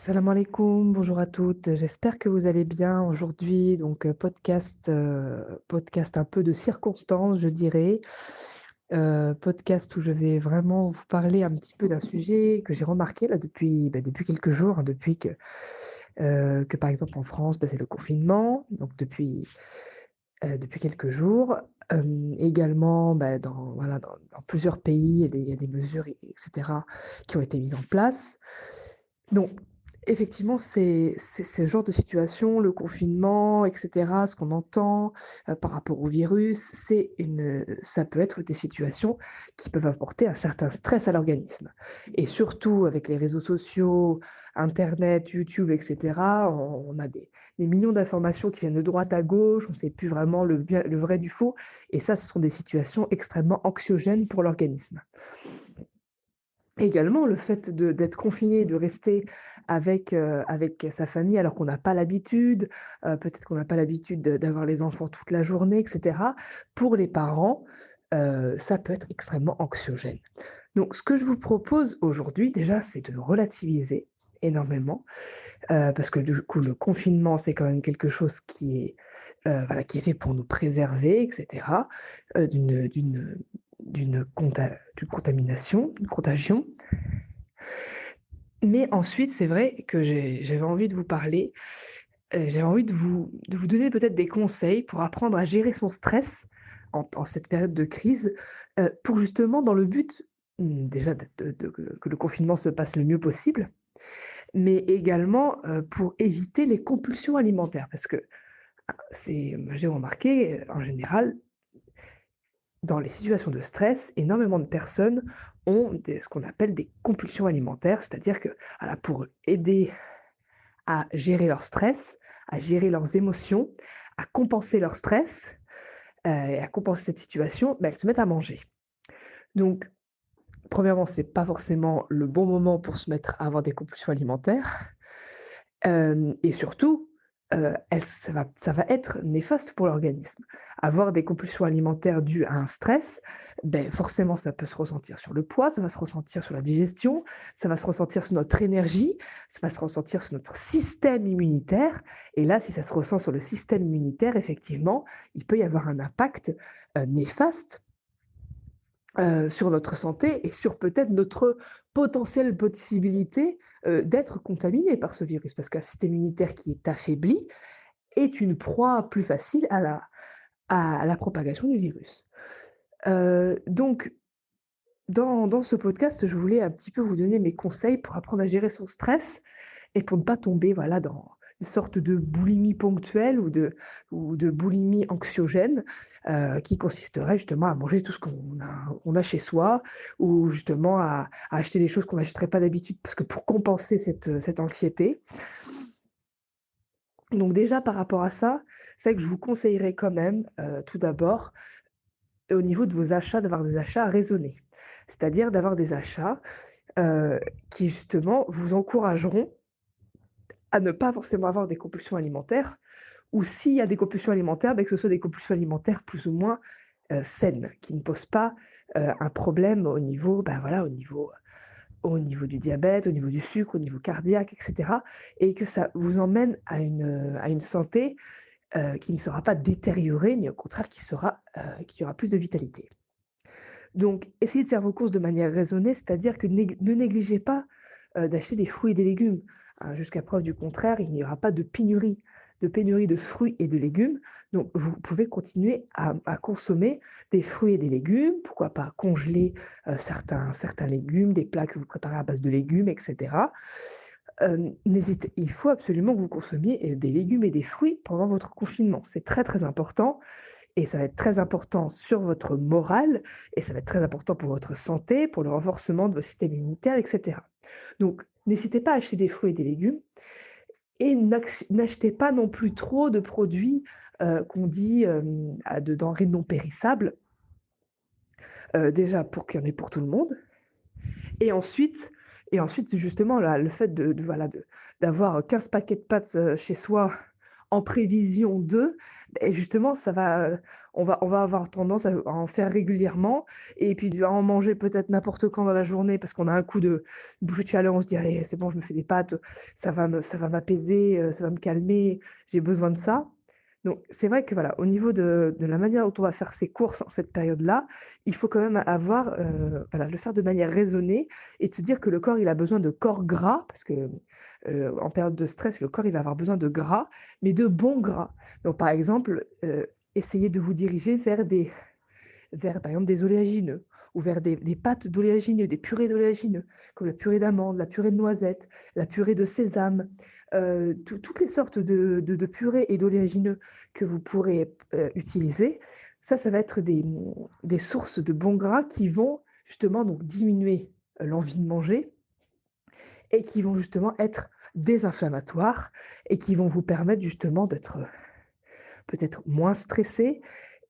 Salam alaikum, bonjour à toutes. J'espère que vous allez bien aujourd'hui. Podcast un peu de circonstance, je dirais. Podcast où je vais vraiment vous parler un petit peu d'un sujet que j'ai remarqué là depuis quelques jours, hein, depuis que par exemple en France, c'est le confinement, donc depuis quelques jours. Également, dans plusieurs pays, il y a des mesures, etc., qui ont été mises en place. Donc, effectivement, c'est ce genre de situation, le confinement, et cetera, ce qu'on entend, par rapport au virus, ça peut être des situations qui peuvent apporter un certain stress à l'organisme et surtout avec les réseaux sociaux, internet, YouTube, et cetera, on a des millions d'informations qui viennent de droite à gauche, on ne sait plus vraiment le vrai du faux et ça, ce sont des situations extrêmement anxiogènes pour l'organisme. Également, le fait d'être confiné, de rester avec sa famille alors qu'on n'a pas l'habitude, peut-être qu'on n'a pas l'habitude d'avoir les enfants toute la journée et cetera. Pour les parents, ça peut être extrêmement anxiogène. Donc ce que je vous propose aujourd'hui déjà, c'est de relativiser énormément, parce que du coup le confinement, c'est quand même quelque chose qui est fait pour nous préserver et cetera, d'une contamination, d'une contagion. Mais ensuite, c'est vrai que j'avais envie de vous parler, j'avais envie de vous donner peut-être des conseils pour apprendre à gérer son stress en cette période de crise, pour justement dans le but, déjà de que le confinement se passe le mieux possible, mais également, pour éviter les compulsions alimentaires. Parce que j'ai remarqué, en général, dans les situations de stress, énormément de personnes ont ce qu'on appelle des compulsions alimentaires, c'est-à-dire que, voilà, pour aider à gérer leur stress, à gérer leurs émotions, à compenser leur stress, et à compenser cette situation, elles se mettent à manger. Donc, premièrement, c'est pas forcément le bon moment pour se mettre à avoir des compulsions alimentaires. Et surtout, ça va être néfaste pour l'organisme. Avoir des compulsions alimentaires dues à un stress, forcément ça peut se ressentir sur le poids, ça va se ressentir sur la digestion, ça va se ressentir sur notre énergie, ça va se ressentir sur notre système immunitaire et là, si ça se ressent sur le système immunitaire, effectivement, il peut y avoir un impact, néfaste sur notre santé et sur peut-être notre potentielle possibilité, d'être contaminé par ce virus. Parce qu'un système immunitaire qui est affaibli est une proie plus facile à la propagation du virus. Donc dans ce podcast, je voulais un petit peu vous donner mes conseils pour apprendre à gérer son stress et pour ne pas tomber, voilà, dans une sorte de boulimie ponctuelle ou de boulimie anxiogène, qui consisterait justement à manger tout ce qu'on a chez soi ou justement à acheter des choses qu'on n'achèterait pas d'habitude parce que pour compenser cette anxiété. Donc déjà par rapport à ça, c'est vrai que je vous conseillerais quand même, tout d'abord, au niveau de vos achats, d'avoir des achats raisonnés. C'est-à-dire d'avoir des achats, qui justement vous encourageront à ne pas forcément avoir des compulsions alimentaires ou s'il y a des compulsions alimentaires, que ce soit des compulsions alimentaires plus ou moins, saines, qui ne posent pas, un problème au niveau, voilà, au niveau du diabète, au niveau du sucre, au niveau cardiaque et cetera et que ça vous emmène à une santé, qui ne sera pas détériorée, mais au contraire qui aura plus de vitalité. Donc essayez de faire vos courses de manière raisonnée, c'est-à-dire que ne négligez pas, d'acheter des fruits et des légumes. Jusqu'à preuve du contraire, il n'y aura pas de pénurie de fruits et de légumes. Donc vous pouvez continuer à consommer des fruits et des légumes, pourquoi pas congeler, certains légumes, des plats que vous préparez à base de légumes et cetera. Il faut absolument que vous consommiez, des légumes et des fruits pendant votre confinement. C'est très, très important et ça va être très important sur votre morale et ça va être très important pour votre santé, pour le renforcement de votre système immunitaire et cetera. Donc n'hésitez pas à acheter des fruits et des légumes et n'achetez pas non plus trop de produits, qu'on dit, de denrées non périssables, déjà pour qu'il y en ait pour tout le monde et ensuite justement là, le fait voilà d'avoir 15 paquets de pâtes, chez soi en prévision de et justement ça va, on va avoir tendance à en faire régulièrement et puis à en manger peut-être n'importe quand dans la journée parce qu'on a un coup de bouffée de chaleur, on se dit: «Allez, c'est bon, je me fais des pâtes, ça va m'apaiser, ça va me calmer, j'ai besoin de ça». Donc c'est vrai que voilà, au niveau de la manière dont on va faire ses courses en cette période-là, il faut quand même avoir, voilà, le faire de manière raisonnée et de se dire que le corps, il a besoin de corps gras parce que, en période de stress, le corps, il va avoir besoin de gras, mais de bons gras. Donc par exemple, essayez de vous diriger vers, par exemple, des oléagineux ou vers des pâtes d'oléagineux, des purées d'oléagineux, comme la purée d'amandes, la purée de noisettes, la purée de sésame, toutes les sortes de purées et d'oléagineux que vous pourrez, utiliser. Ça va être des sources de bons gras qui vont justement donc diminuer, l'envie de manger et qui vont justement être désinflammatoires et qui vont vous permettre justement d'être, peut-être moins stressé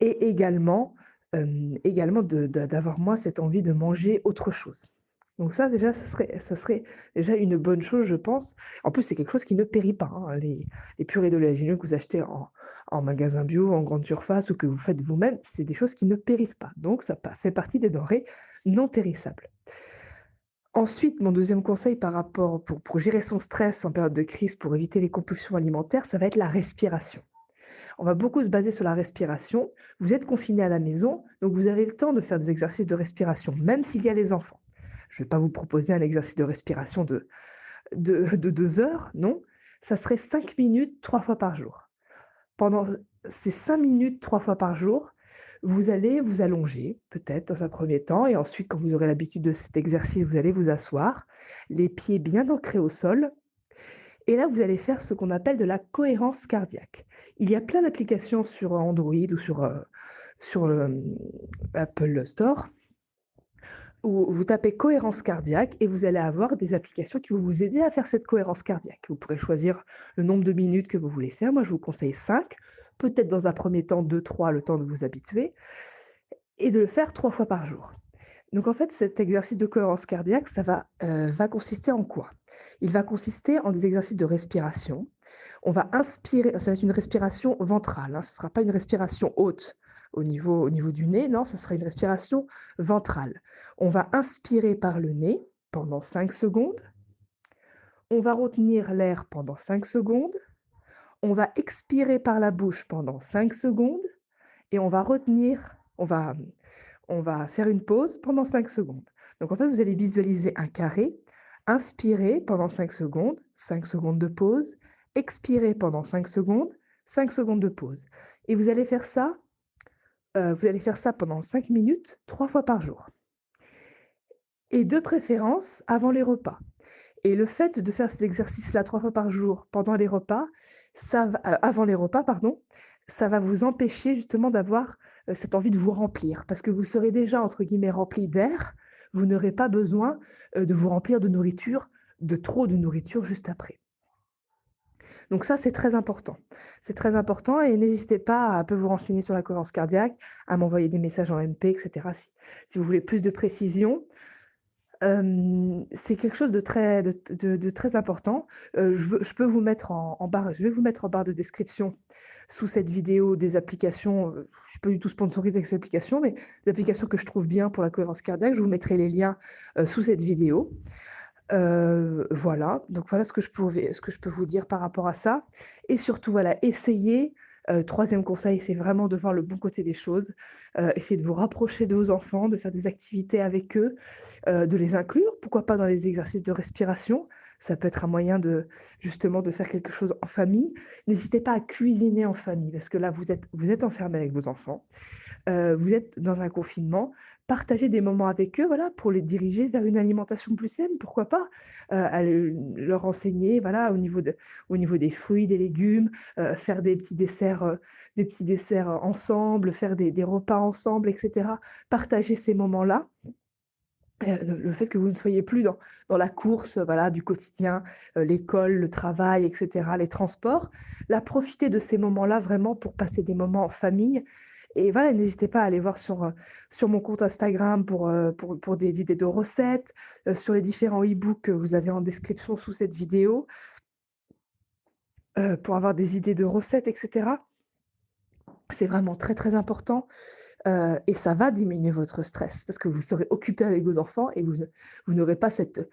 et également d'avoir moins cette envie de manger autre chose. Donc ça déjà, ça serait déjà une bonne chose, je pense. En plus, c'est quelque chose qui ne périt pas, hein, les purées d'oléagineux que vous achetez en magasin bio, en grande surface ou que vous faites vous-même, c'est des choses qui ne périssent pas. Donc ça fait partie des denrées non périssables. Ensuite, mon deuxième conseil par rapport pour gérer son stress en période de crise, pour éviter les compulsions alimentaires, ça va être la respiration. On va beaucoup se baser sur la respiration. Vous êtes confiné à la maison, donc vous avez le temps de faire des exercices de respiration, même s'il y a les enfants. Je ne vais pas vous proposer un exercice de respiration de 2 heures, non. Ça serait 5 minutes 3 fois par jour. Pendant ces 5 minutes 3 fois par jour, vous allez vous allonger, peut-être dans un premier temps, et ensuite, quand vous aurez l'habitude de cet exercice, vous allez vous asseoir, les pieds bien ancrés au sol, et là, vous allez faire ce qu'on appelle de la cohérence cardiaque. Il y a plein d'applications sur Android ou sur le, Apple Store où vous tapez cohérence cardiaque et vous allez avoir des applications qui vont vous aider à faire cette cohérence cardiaque. Vous pourrez choisir le nombre de minutes que vous voulez faire. Moi, je vous conseille 5, peut-être dans un premier temps 2, 3, le temps de vous habituer, et de le faire 3 fois par jour. Donc en fait, cet exercice de cohérence cardiaque, va consister en quoi? Il va consister en des exercices de respiration. On va inspirer, ça va être une respiration ventrale, hein, ce ne sera pas une respiration haute au niveau du nez, non, ça sera une respiration ventrale. On va inspirer par le nez pendant 5 secondes, on va retenir l'air pendant 5 secondes, on va expirer par la bouche pendant 5 secondes et on va faire une pause pendant 5 secondes. Donc en fait, vous allez visualiser un carré, inspirer pendant 5 secondes de pause, expirer pendant 5 secondes de pause. Et vous allez faire ça pendant 5 minutes, 3 fois par jour. Et de préférence avant les repas. Et le fait de faire ces exercices-là 3 fois par jour pendant les repas, avant les repas, pardon, ça va vous empêcher justement d'avoir, cette envie de vous remplir. Parce que vous serez déjà entre guillemets «rempli d'air», vous n'aurez pas besoin, de vous remplir de nourriture, de trop de nourriture juste après. Donc ça, c'est très important. C'est très important et n'hésitez pas à un peu vous renseigner sur la cohérence cardiaque, à m'envoyer des messages en MP et cetera si vous voulez plus de précision. C'est quelque chose de très important. Je peux vous mettre en barre je vais vous mettre en barre de description sous cette vidéo des applications, je suis pas du tout sponsorisée avec ces applications, mais des applications que je trouve bien pour la cohérence cardiaque. Je vous mettrai les liens, sous cette vidéo. Voilà, donc voilà ce que je peux vous dire par rapport à ça et surtout, voilà, essayez, 3e conseil, c'est vraiment de voir le bon côté des choses, essayez de vous rapprocher de vos enfants, de faire des activités avec eux, de les inclure, pourquoi pas dans les exercices de respiration. Ça peut être un moyen de justement de faire quelque chose en famille. N'hésitez pas à cuisiner en famille parce que là, vous êtes enfermés avec vos enfants. Vous êtes dans un confinement, partagez des moments avec eux, voilà, pour les diriger vers une alimentation plus saine, pourquoi pas? Leur enseigner, voilà, au niveau des fruits, des légumes, faire des petits desserts ensemble, faire des repas ensemble et cetera. Partager ces moments-là, le fait que vous ne soyez plus dans la course, voilà, du quotidien, l'école, le travail et cetera, les transports. Là, profitez de ces moments-là vraiment pour passer des moments en famille et voilà, n'hésitez pas à aller voir sur mon compte Instagram pour des idées de recettes, sur les différents e-books que vous avez en description sous cette vidéo. pour avoir des idées de recettes et cetera. C'est vraiment très, très important, et ça va diminuer votre stress parce que vous serez occupé avec vos enfants et vous n'aurez pas cette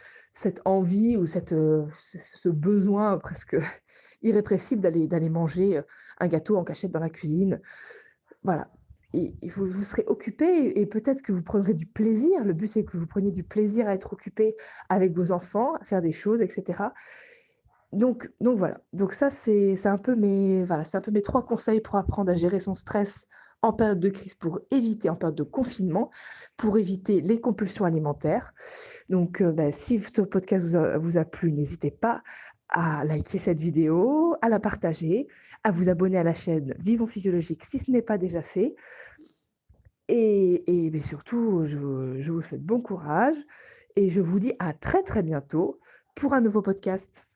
envie ou ce besoin presque irrépressible d'aller manger, un gâteau en cachette dans la cuisine. Voilà, et vous serez occupé et peut-être que vous prendrez du plaisir. Le but, c'est que vous preniez du plaisir à être occupé avec vos enfants, à faire des choses et cetera. Donc voilà, donc ça c'est un peu mes voilà, c'est un peu mes 3 conseils pour apprendre à gérer son stress en période de crise, pour éviter en période de confinement, pour éviter les compulsions alimentaires. Donc si ce podcast vous a plu, n'hésitez pas à liker cette vidéo, à la partager, à vous abonner à la chaîne Vivons Physiologique si ce n'est pas déjà fait, et beh, surtout je vous souhaite bon courage et je vous dis à très, très bientôt pour un nouveau podcast.